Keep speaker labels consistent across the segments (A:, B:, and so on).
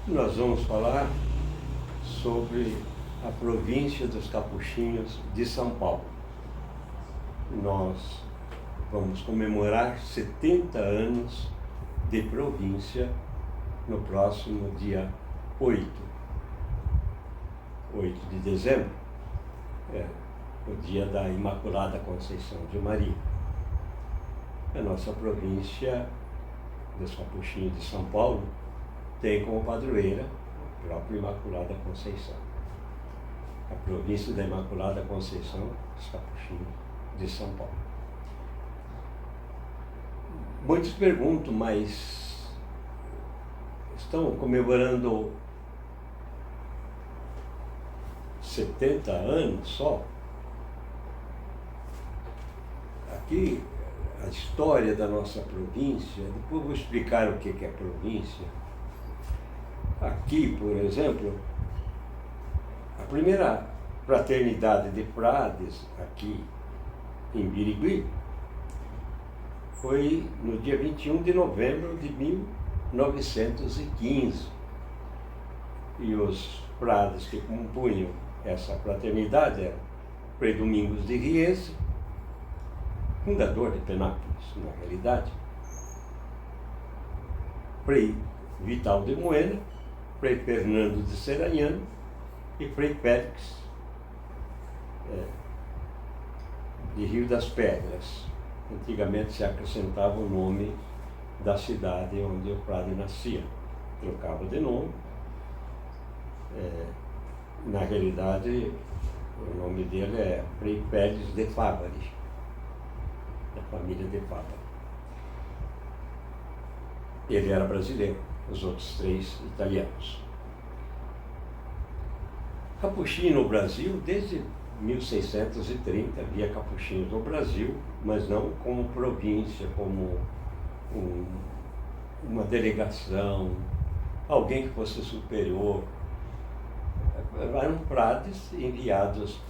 A: Nós vamos falar sobre a província dos Capuchinhos de São Paulo. Nós vamos comemorar 70 anos de província no próximo dia 8 de dezembro, o dia da Imaculada Conceição de Maria. A nossa província dos Capuchinhos de São Paulo tem como padroeira a própria Imaculada Conceição. A província da Imaculada Conceição dos Capuchinhos de São Paulo. Muitos perguntam, mas estão comemorando 70 anos só? Aqui, a história da nossa província, depois vou explicar o que é província. Aqui, por exemplo, a primeira fraternidade de frades aqui em Birigui foi no dia 21 de novembro de 1915. E os frades que compunham essa fraternidade eram Frei Domingos de Riese, fundador de Penápolis, na realidade, Frei Vital de Moena, Frei Fernando de Seranhano e Frei Félix de Rio das Pedras. Antigamente se acrescentava o nome da cidade onde o frade nascia, trocava de nome. Na realidade, o nome dele é Frei Félix de Fávaro, da família de Fávaro. Ele era brasileiro, os outros três italianos. Capuchinho no Brasil, desde 1630 havia capuchinhos no Brasil, mas não como província, como uma delegação, alguém que fosse superior. Eram frades enviados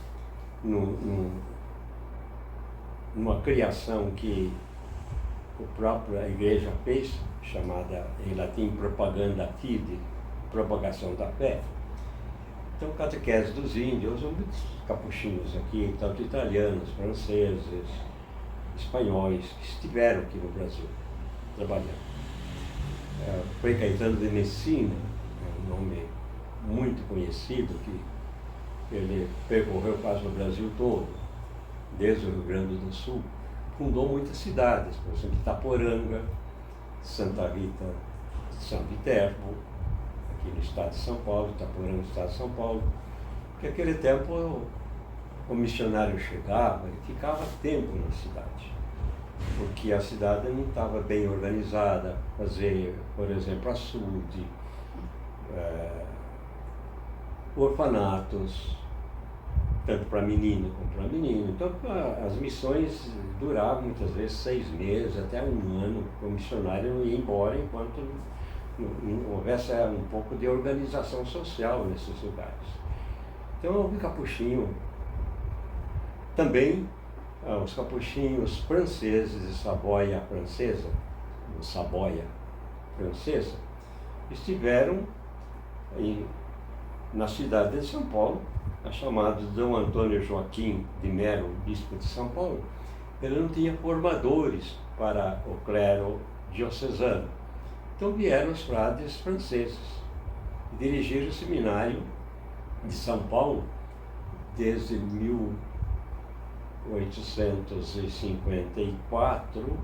A: numa criação que a própria igreja fez, chamada em latim propaganda fide, propagação da fé. Então, catequese dos índios, há muitos capuchinhos aqui, tanto italianos, franceses, espanhóis, que estiveram aqui no Brasil, trabalhando. Frei Caetano de Messina, um nome muito conhecido, que ele percorreu quase o Brasil todo, desde o Rio Grande do Sul, fundou muitas cidades, por exemplo, Itaporanga, Santa Rita de São Viterbo, aqui no estado de São Paulo, Itaporanga no estado de São Paulo, porque naquele tempo o missionário chegava e ficava tempo na cidade, porque a cidade não estava bem organizada, fazer, por exemplo, açude, orfanatos, tanto para menino como para menino. Então, as missões duravam muitas vezes 6 meses, até 1 ano. O missionário não ia embora enquanto não houvesse um pouco de organização social nesses lugares. Então, houve capuchinho. Também, os capuchinhos franceses de Saboia francesa, estiveram na cidade de São Paulo, chamado Dom Antônio Joaquim de Melo, bispo de São Paulo. Ele não tinha formadores para o clero diocesano. Então vieram os frades franceses e dirigiram o seminário de São Paulo desde 1854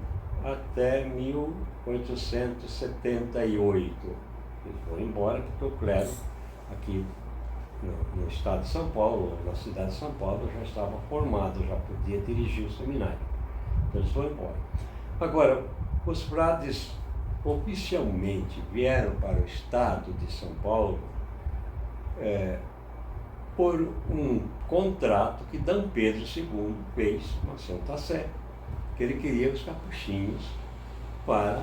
A: até 1878. Eles foram embora porque o clero aqui no estado de São Paulo, na cidade de São Paulo, já estava formado, já podia dirigir o seminário. Então eles foram embora. Agora, os frades oficialmente vieram para o estado de São Paulo por um contrato que D. Pedro II fez com a Santa Sé, que ele queria os capuchinhos para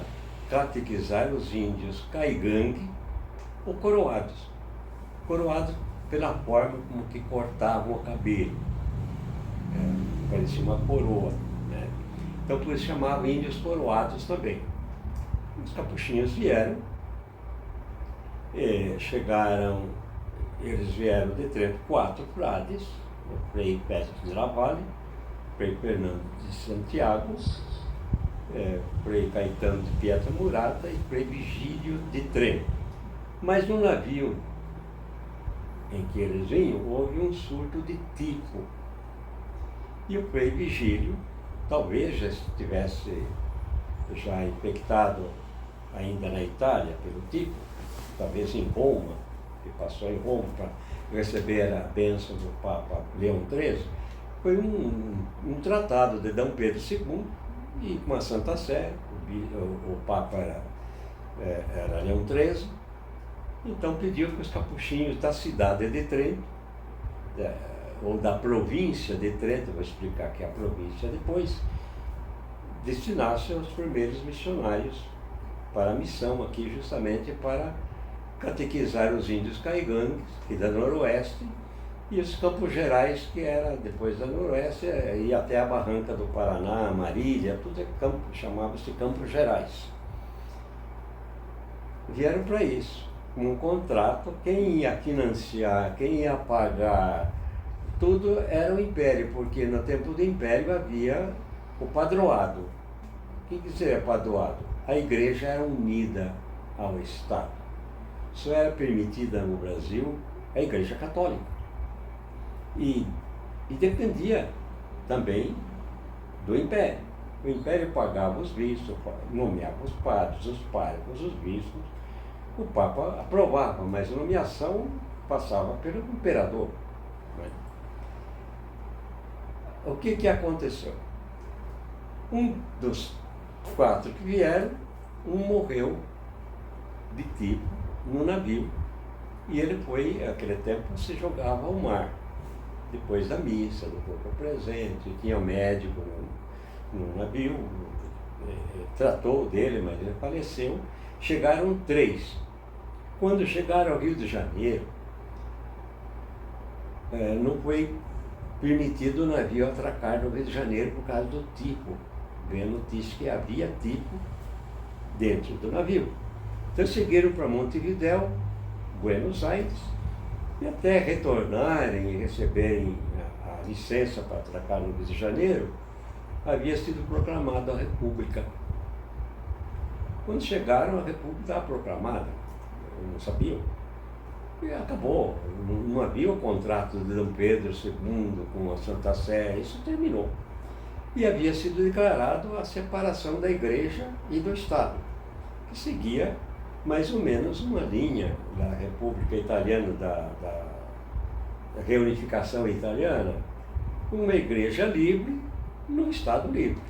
A: catequizar os índios caigangue ou coroados. Coroados pela forma como que cortavam o cabelo, parecia uma coroa, né? Então por isso chamavam índios coroados também. Os capuchinhos vieram Chegaram, eles vieram de Trento, 4 frades, o Frei Pérez de Lavalle, Frei Fernando de Santiago, Frei Caetano de Pietra-Murata e Frei Vigílio de Trento. Mas no navio em que eles vinham, houve um surto de tifo. E o Frei Vigílio, talvez já estivesse já infectado ainda na Itália pelo tifo, talvez em Roma, que passou em Roma para receber a bênção do Papa Leão XIII, foi um tratado de D. Pedro II e com a Santa Sé, o Papa era Leão XIII, então pediu que os capuchinhos da cidade de Trento, ou da província de Trento, vou explicar que é a província depois, destinassem os primeiros missionários para a missão aqui, justamente para catequizar os índios caigangues, que da Noroeste, e os Campos Gerais, que era depois da Noroeste, ia até a Barranca do Paraná, Marília, tudo é campo, chamava-se Campos Gerais. Vieram para isso, com um contrato, quem ia financiar, quem ia pagar, tudo era o Império, porque no tempo do Império havia o padroado. O que seria padroado? A igreja era unida ao Estado. Só era permitida no Brasil a Igreja Católica. E dependia também do Império. O Império pagava os bispos, nomeava os padres, os párocos, os bispos. O Papa aprovava, mas a nomeação passava pelo imperador. O que aconteceu? Um dos 4 que vieram, um morreu de tifo no navio, e ele foi, naquele tempo, se jogava ao mar, depois da missa, do corpo presente, tinha um médico no navio, tratou dele, mas ele faleceu. Chegaram 3. Quando chegaram ao Rio de Janeiro, não foi permitido o navio atracar no Rio de Janeiro por causa do tifo. Veio a notícia que havia tifo dentro do navio. Então seguiram para Montevidéu, Buenos Aires, e até retornarem e receberem a licença para atracar no Rio de Janeiro, havia sido proclamada a República. Quando chegaram, a República estava proclamada, não sabiam. E acabou, não havia o contrato de D. Pedro II com a Santa Sé, isso terminou. E havia sido declarado a separação da Igreja e do Estado, que seguia mais ou menos uma linha da República Italiana, da reunificação italiana, uma igreja livre num Estado livre.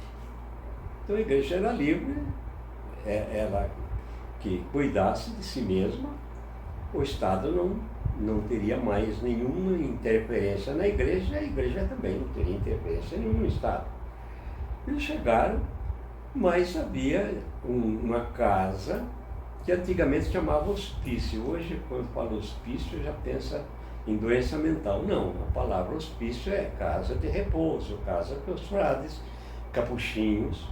A: Então a igreja era livre, ela que cuidasse de si mesma, o Estado não teria mais nenhuma interferência na igreja, e a igreja também não teria interferência nenhuma no Estado. Eles chegaram, mas havia uma casa que antigamente chamava hospício. Hoje, quando fala hospício, já pensa em doença mental. Não, a palavra hospício é casa de repouso, casa que os frades capuchinhos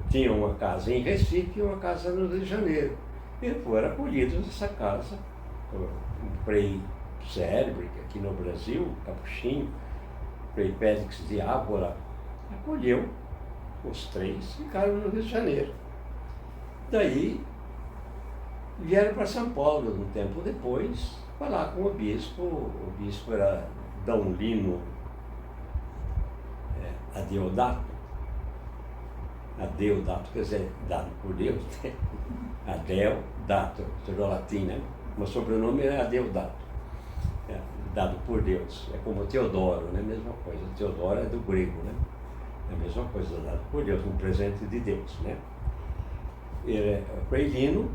A: tinham uma casa em Recife e uma casa no Rio de Janeiro. E foram acolhidos nessa casa. O Frei Célebre, que aqui no Brasil, capuchinho, Frei Félix de Ávola, acolheu os 3, ficaram no Rio de Janeiro. Daí vieram para São Paulo, um tempo depois, falar com o bispo. O bispo era D. Lino Adeodato, quer dizer, dado por Deus, né? Adeodato, tirou latim, né? Meu sobrenome era Adeodato, dado por Deus. É como Teodoro, né? Mesma coisa. Teodoro é do grego, né? É a mesma coisa, dado por Deus, um presente de Deus, né? O Frei Lino,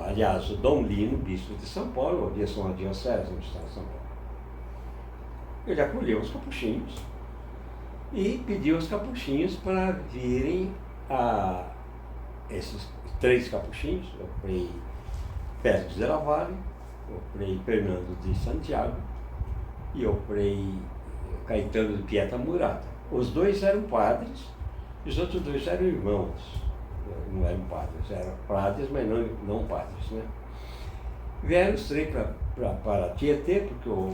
A: aliás, o Dom Lino, bispo de São Paulo, havia uma diocese no estado de São Paulo. Ele acolheu os capuchinhos e pediu aos capuchinhos para virem a esses 3 capuchinhos, o Frei Pérez de Lavalle, o Frei Fernando de Santiago e o Frei Caetano de Pietra-Murata. Os 2 eram padres, e os outros 2 eram irmãos. Não eram padres, eram padres, mas não padres, né? Vieram os trem para Tietê, porque o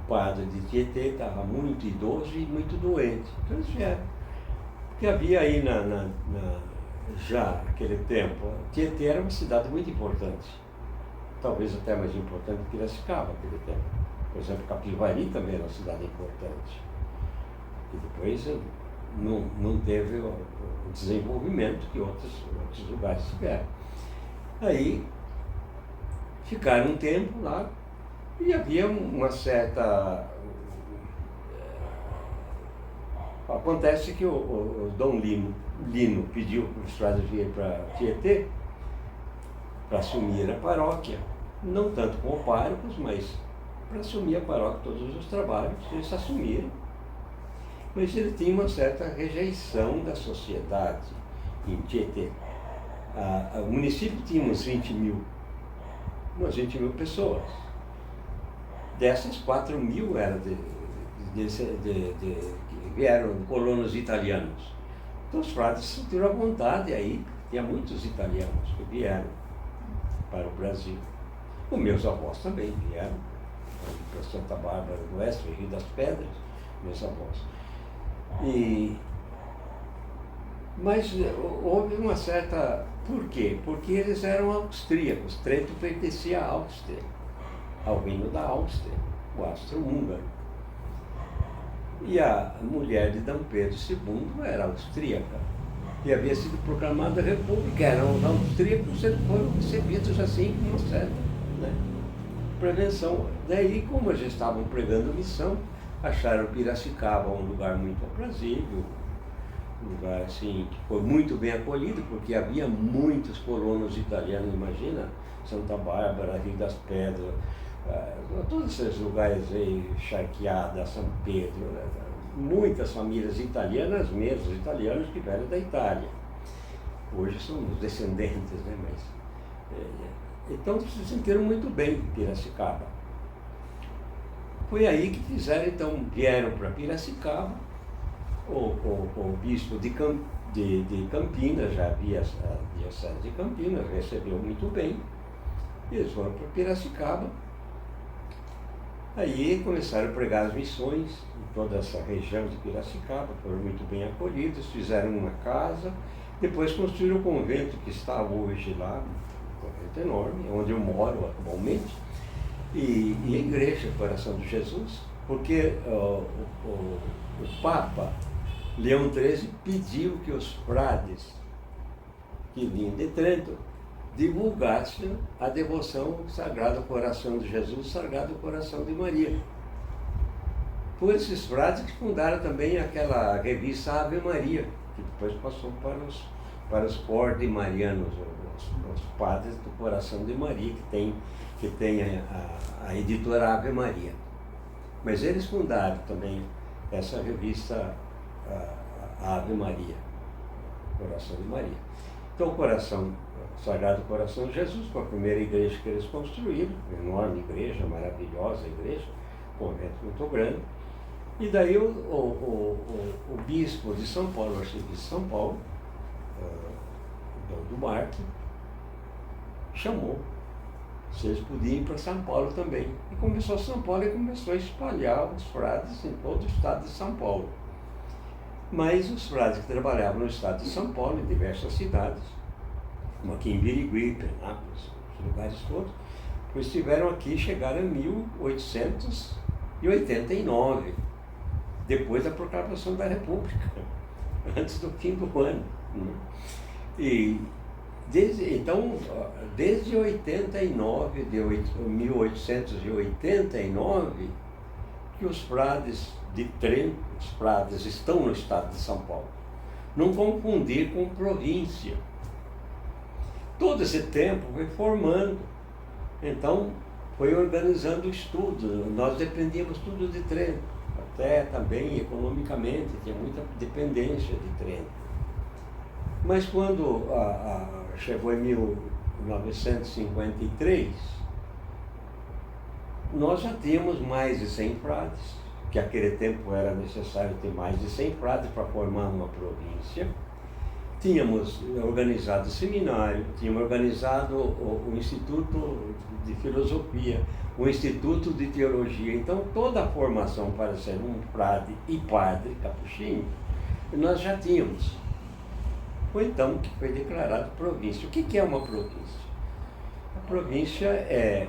A: padre de Tietê estava muito idoso e muito doente. Então eles vieram. Porque havia aí já naquele tempo, Tietê era uma cidade muito importante. Talvez até mais importante que Piracicaba naquele tempo. Por exemplo, Capivari também era uma cidade importante. E depois não teve o desenvolvimento que outros lugares tiveram. Aí ficaram um tempo lá e havia uma certa... Acontece que o Dom Lino pediu para os frades virem para Tietê para assumir a paróquia, não tanto como párocos, mas para assumir a paróquia, todos os trabalhos, eles assumiram. Mas ele tinha uma certa rejeição da sociedade em Tietê. O município tinha umas 20 mil pessoas. Dessas, 4 mil eram vieram colonos italianos. Então os frades se sentiram à vontade aí, tinha muitos italianos que vieram para o Brasil. Os meus avós também vieram para Santa Bárbara do Oeste, Rio das Pedras, meus avós. Mas houve uma certa... Por quê? Porque eles eram austríacos. Trento pertencia à Áustria, ao reino da Áustria, o Austro-Húngaro. E a mulher de D. Pedro II era austríaca e havia sido proclamada república. Eram os austríacos, eles foram recebidos assim com uma certa prevenção. Daí, como eles estavam pregando missão, acharam Piracicaba um lugar muito aprazível, um lugar assim que foi muito bem acolhido, porque havia muitos colonos italianos. Imagina, Santa Bárbara, Rio das Pedras, todos esses lugares aí, Charqueada, São Pedro, muitas famílias italianas mesmo, italianos que vieram da Itália. Hoje são os descendentes, né? Então se sentiram muito bem em Piracicaba. Foi aí que fizeram, então, vieram para Piracicaba, o bispo de Campinas, já havia a diocese de Campinas, recebeu muito bem, e eles foram para Piracicaba. Aí começaram a pregar as missões em toda essa região de Piracicaba, foram muito bem acolhidos, fizeram uma casa, depois construíram o convento que está hoje lá, um convento enorme, onde eu moro atualmente, e a igreja Coração de Jesus, porque o Papa Leão XIII pediu que os frades que vinham de Trento divulgasse a devoção ao Sagrado Coração de Jesus, Sagrado Coração de Maria. Foi esses frades que fundaram também aquela revista Ave Maria, que depois passou para os cordemarianos, os padres do Coração de Maria, que tem a editora Ave Maria. Mas eles fundaram também essa revista Ave Maria, Coração de Maria. Então o Sagrado Coração de Jesus foi a primeira igreja que eles construíram, uma enorme igreja, maravilhosa igreja, convento muito grande. E daí o bispo de São Paulo, o arcebispo de São Paulo, Dom Duarte, chamou se eles podiam ir para São Paulo também. E começou São Paulo e começou a espalhar os frades em todo o estado de São Paulo. Mas os frades que trabalhavam no estado de São Paulo, em diversas cidades, como aqui em Birigui, Penápolis, os lugares todos, pois estiveram aqui, chegaram em 1889, depois da proclamação da República, antes do fim do ano. E desde 1889, que os frades de Trento, os frades estão no estado de São Paulo. Não confundir com província. Todo esse tempo foi formando, então foi organizando o estudo. Nós dependíamos tudo de Trento, até também economicamente, tinha muita dependência de Trento. Mas quando chegou em 1953, nós já tínhamos mais de 100 frades, que naquele tempo era necessário ter mais de 100 frades para formar uma província. tínhamos organizado o seminário, tínhamos organizado o Instituto de Filosofia, o Instituto de Teologia. Então, toda a formação para ser um frade e padre capuchinho, nós já tínhamos. Foi então que foi declarado província. O que é uma província? A província é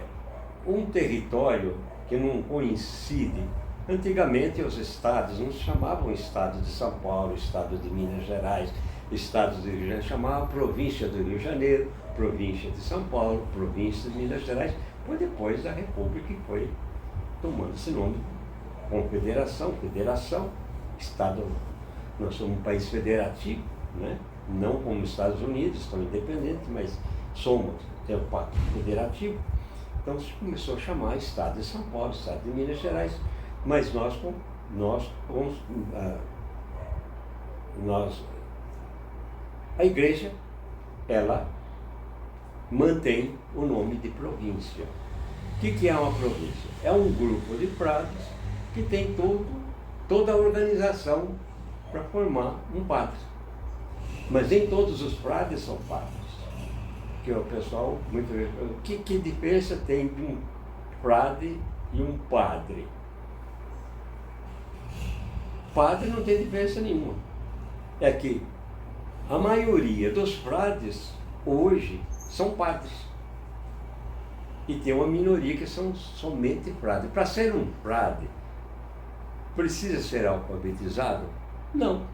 A: um território que não coincide. Antigamente os estados não se chamavam Estado de São Paulo, Estado de Minas Gerais, Estado do Rio de Janeiro, chamava Província do Rio de Janeiro, Província de São Paulo, Província de Minas Gerais. Foi depois da República que foi tomando esse nome, Confederação, Federação, Estado. Nós somos um país federativo, né? Não como os Estados Unidos, estão independentes, mas tem o pacto federativo. Então se começou a chamar Estado de São Paulo, Estado de Minas Gerais, mas a igreja, ela mantém o nome de província. O que é uma província? É um grupo de frades que tem toda a organização para formar um padre. Mas nem todos os frades são padres. Porque o pessoal, muitas vezes, que diferença tem de um frade e um padre? Padre não tem diferença nenhuma. É que a maioria dos frades hoje são padres. E tem uma minoria que são somente frades. Para ser um frade, precisa ser alfabetizado? Não.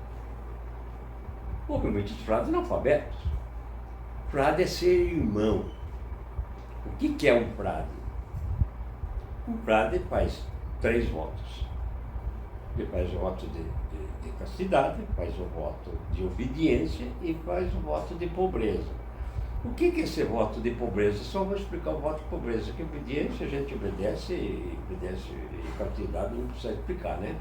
A: Houve muitos frades analfabetos. Frade é ser irmão. O que é um frade? Um frade faz 3 votos. Ele faz o voto de castidade, faz o voto de obediência e faz o voto de pobreza. O que é esse voto de pobreza? Só vou explicar o voto de pobreza, que obediência a gente obedece e castidade não precisa explicar, né?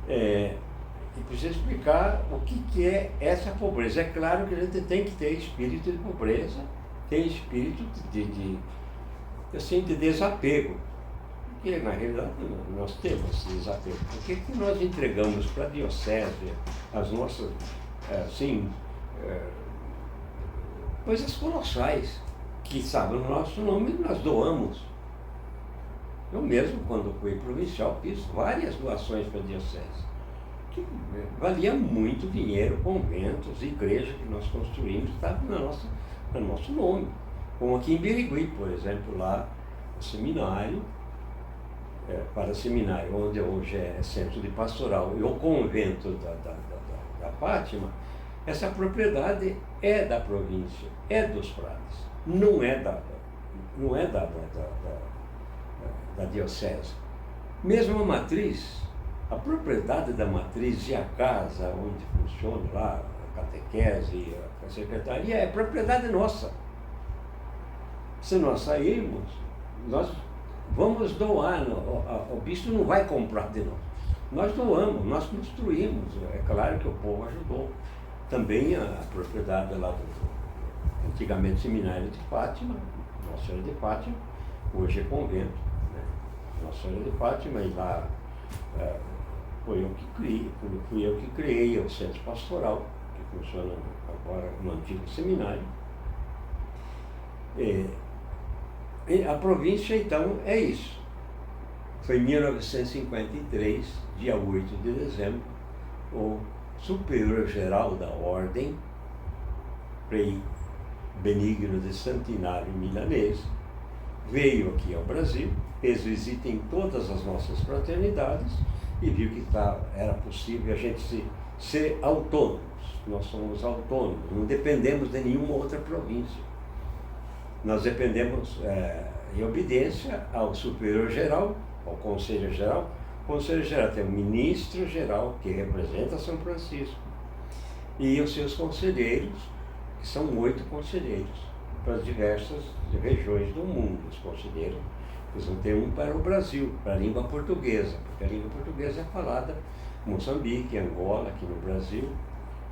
A: E precisa explicar o que é essa pobreza. É claro que a gente tem que ter espírito de pobreza, tem espírito de desapego. Porque, na realidade, nós temos esse desapego. Por que nós entregamos para a diocese as nossas, coisas colossais, que, sabe, no nosso nome nós doamos. Eu mesmo, quando fui provincial, fiz várias doações para a diocese, que valia muito dinheiro, conventos, igrejas que nós construímos, estavam no nosso nome. Como aqui em Birigui, por exemplo, lá, o seminário, para seminário, onde hoje é centro de pastoral, e o convento da Fátima, essa propriedade é da província, é dos frades, não é da diocese. Mesmo a matriz, a propriedade da matriz e a casa onde funciona lá a catequese, a secretaria, é propriedade nossa. Se nós sairmos, nós vamos doar, o bispo não vai comprar de nós. Nós doamos, nós construímos. É claro que o povo ajudou. Também a propriedade lá do antigamente Seminário de Fátima, Nossa Senhora de Fátima, hoje é convento, né? Nossa Senhora de Fátima, e lá fui eu que criei o centro pastoral, que funciona agora no antigo seminário. A província, então, é isso. Foi em 1953, dia 8 de dezembro, o superior-geral da ordem, Frei Benigno de Santinário Milanese, veio aqui ao Brasil, fez visita em todas as nossas fraternidades e viu que era possível a gente ser autônomos. Nós somos autônomos, não dependemos de nenhuma outra província. Nós dependemos em obediência ao superior-geral, ao conselho-geral. O conselho-geral tem um ministro-geral que representa São Francisco e os seus conselheiros, que são 8 conselheiros para as diversas regiões do mundo. Os conselheiros, eles vão ter um para o Brasil, para a língua portuguesa, porque a língua portuguesa é falada em Moçambique, Angola, aqui no Brasil,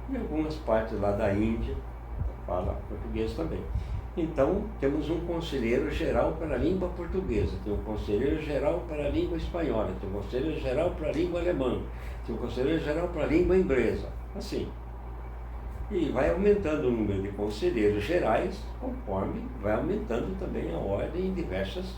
A: e algumas partes lá da Índia, fala português também. Então, temos um conselheiro geral para a língua portuguesa, tem um conselheiro geral para a língua espanhola, tem um conselheiro geral para a língua alemã, tem um conselheiro geral para a língua inglesa, assim. E vai aumentando o número de conselheiros gerais, conforme vai aumentando também a ordem em diversas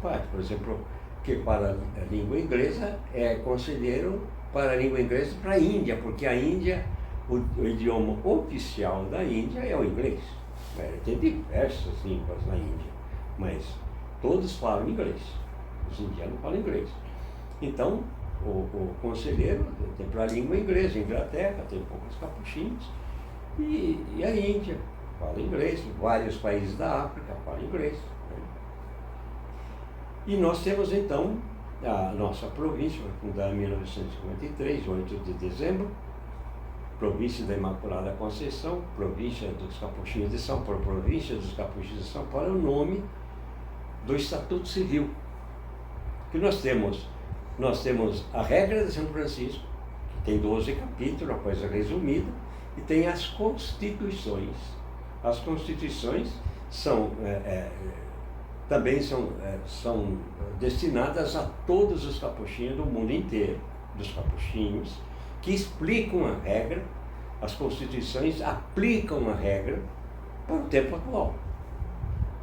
A: partes. Por exemplo, que para a língua inglesa é conselheiro para a língua inglesa para a Índia, porque a Índia, o idioma oficial da Índia é o inglês. Tem diversas línguas na Índia, mas todos falam inglês. Os indianos falam inglês. Então, o conselheiro tem para a língua inglesa. A Inglaterra tem poucos capuchinhos, e a Índia fala inglês, vários países da África falam inglês, né? E nós temos então a nossa província, fundada em 1953, 8 de dezembro, província da Imaculada Conceição, província dos Capuchinhos de São Paulo. Província dos Capuchinhos de São Paulo é o nome do Estatuto Civil, que nós temos a regra de São Francisco, que tem 12 capítulos, uma coisa resumida, e tem as constituições. As constituições também são destinadas a todos os capuchinhos do mundo inteiro, dos capuchinhos, que explicam a regra. As constituições aplicam a regra para o tempo atual.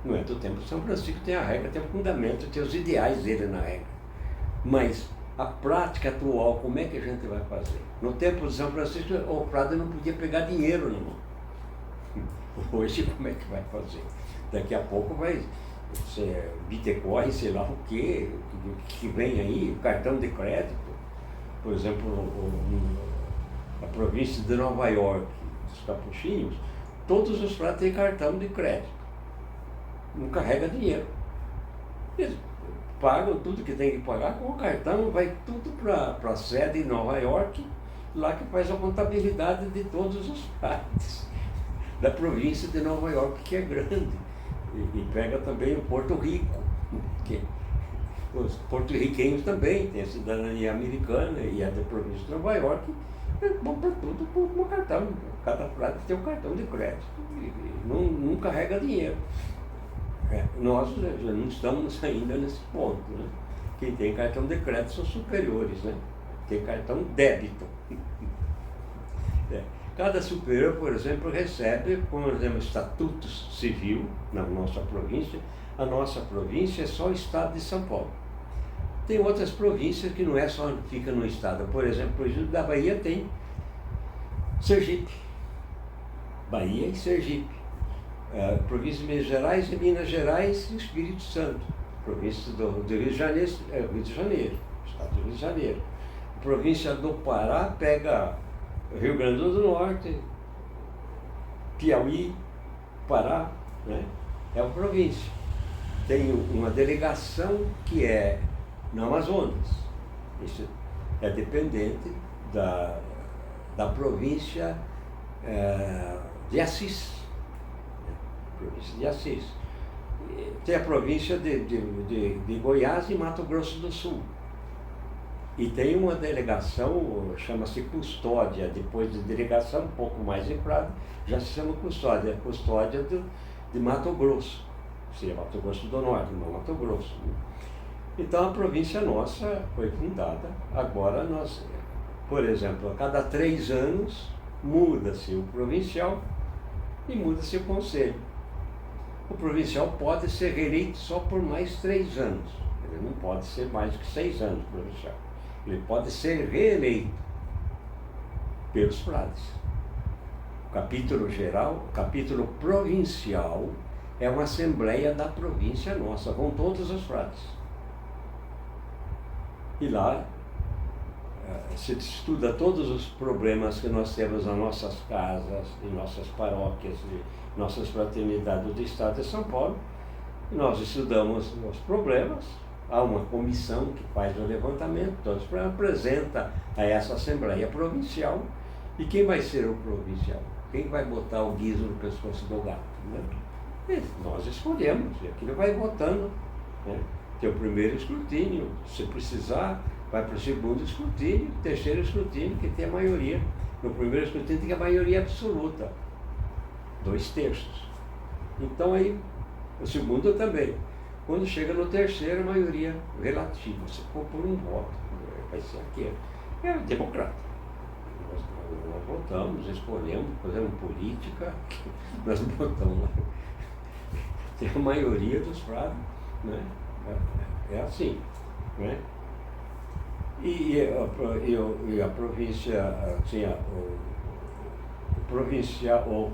A: Não é do tempo de São Francisco, tem a regra, tem o fundamento, tem os ideais dele na regra. Mas a prática atual, como é que a gente vai fazer? No tempo de São Francisco, o frade não podia pegar dinheiro na mão. Hoje, como é que vai fazer? Daqui a pouco vai ser Bitcoin, sei lá o que vem aí, cartão de crédito. Por exemplo, a província de Nova York, dos capuchinhos, todos os frades têm cartão de crédito. Não carrega dinheiro. Eles pagam tudo que tem que pagar com o cartão, vai tudo para a sede em Nova York, lá que faz a contabilidade de todos os frades da província de Nova York, que é grande. E pega também o Porto Rico, que os porto-riquenhos também têm a cidadania americana e a da província de Nova York, vão para tudo com um cartão. Cada frade tem um cartão de crédito e não carrega dinheiro. Nós já não estamos ainda nesse ponto, né? Quem tem cartão de crédito são superiores, né? Tem cartão débito. Cada superior, por exemplo, recebe, como exemplo, estatuto civil na nossa província. A nossa província é só o estado de São Paulo. Tem outras províncias que não é só fica no estado. Por exemplo, da Bahia tem Sergipe. Bahia e Sergipe. Província de Minas Gerais e Minas Gerais e Espírito Santo. Província do Rio de Janeiro, Rio de Janeiro, estado do Rio de Janeiro. A província do Pará pega Rio Grande do Norte, Piauí, Pará, né? É uma província. Tem uma delegação que é no Amazonas. Isso é dependente da província de Assis. Província de Assis. Tem a província de Goiás e Mato Grosso do Sul. E tem uma delegação, chama-se Custódia, depois de delegação, um pouco mais em Prado, já se chama Custódia, Custódia de Mato Grosso, seria Mato Grosso do Norte, não Mato Grosso. Então a província nossa foi fundada, agora nós, por exemplo, a cada 3 anos muda-se o provincial e muda-se o conselho. O provincial pode ser reeleito só por mais 3 anos, ele não pode ser mais que 6 anos provincial. Ele pode ser reeleito pelos frades. O capítulo geral, o capítulo provincial é uma assembleia da província nossa, com todos os frades. E lá se estuda todos os problemas que nós temos nas nossas casas, em nossas paróquias, em nossas fraternidades do Estado de São Paulo. E nós estudamos os problemas. Há uma comissão que faz o levantamento, todos apresenta a essa Assembleia Provincial. E quem vai ser o provincial? Quem vai botar o guizo no pescoço do gato? Né? E nós escolhemos, e aquilo vai votando. Né? Tem o primeiro escrutínio, se precisar, vai para o segundo escrutínio, terceiro escrutínio, que tem a maioria. No primeiro escrutínio tem a maioria absoluta, 2/3. Então aí, o segundo também. Quando chega no terceiro, a maioria relativa. Se for por um voto, vai ser aquele. É democrata. Nós votamos, escolhemos, fazemos política, nós botamos lá. Tem a maioria dos frades, né? É assim, né? E a província, assim,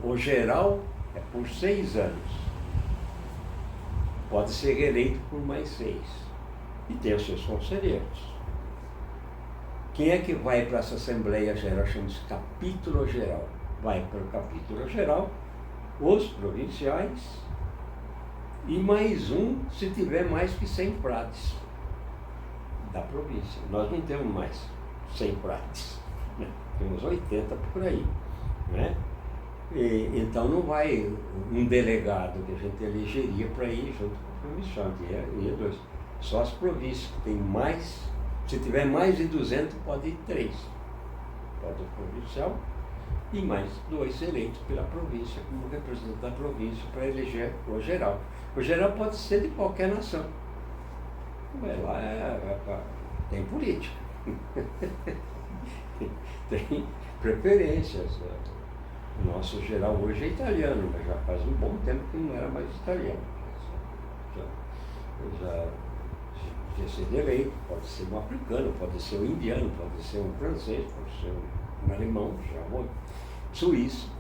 A: o geral é por 6 anos. Pode ser reeleito por mais 6. E tem os seus conselheiros. Quem é que vai para essa Assembleia Geral? Chama-se capítulo geral. Vai para o capítulo geral, os provinciais, e mais um se tiver mais que 100 frades da província. Nós não temos mais 100 frades, né? Temos 80 por aí, né? Então não vai um delegado que a gente elegeria para ir junto com o provinciante, ia 2. Só as províncias que tem mais, se tiver mais de 200, pode ir 3. Pode o provincial e mais 2 eleitos pela província, como representante da província, para eleger o geral. O geral pode ser de qualquer nação. Lá tem política, tem preferências. O nosso geral hoje é italiano, mas já faz um bom tempo que não era mais italiano. Já ser eleito, pode ser um africano, pode ser um indiano, pode ser um francês, pode ser um alemão, já um suíço,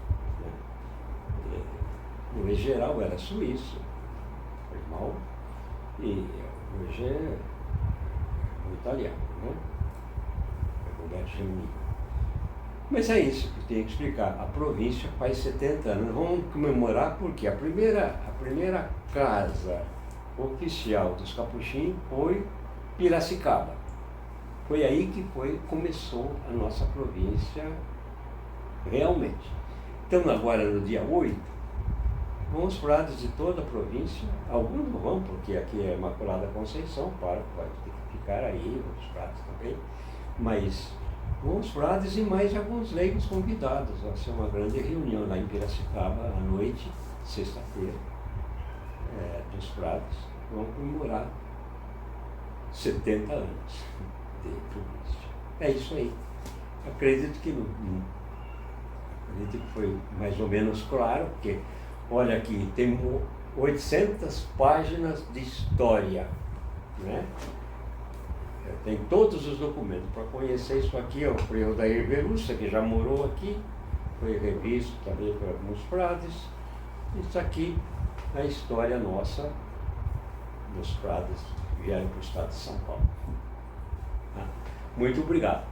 A: né? O ex-geral era suíço, foi mal, e hoje é um italiano, né? É Roberto Gemini. Mas é isso que eu tenho que explicar. A província faz 70 anos. Vamos comemorar porque a primeira casa oficial dos capuchinhos foi Piracicaba. Foi aí que começou a nossa província realmente. Então agora no dia 8, vão os frades de toda a província, alguns não vão, porque aqui é Imaculada Conceição, vai ter que ficar aí, os frades também, mas vão os frades e mais alguns leigos convidados. Vai ser uma grande reunião lá em Piracicaba à noite, sexta-feira, dos frades, vão comemorar 70 anos de província. É isso aí. Acredito que foi mais ou menos claro, porque olha aqui, tem 800 páginas de história, né? Tem todos os documentos. Para conhecer isso aqui, foi o Dair Verussa, que já morou aqui, foi revisto também por alguns frades. Isso aqui é a história nossa dos frades que vieram para o estado de São Paulo. Muito obrigado.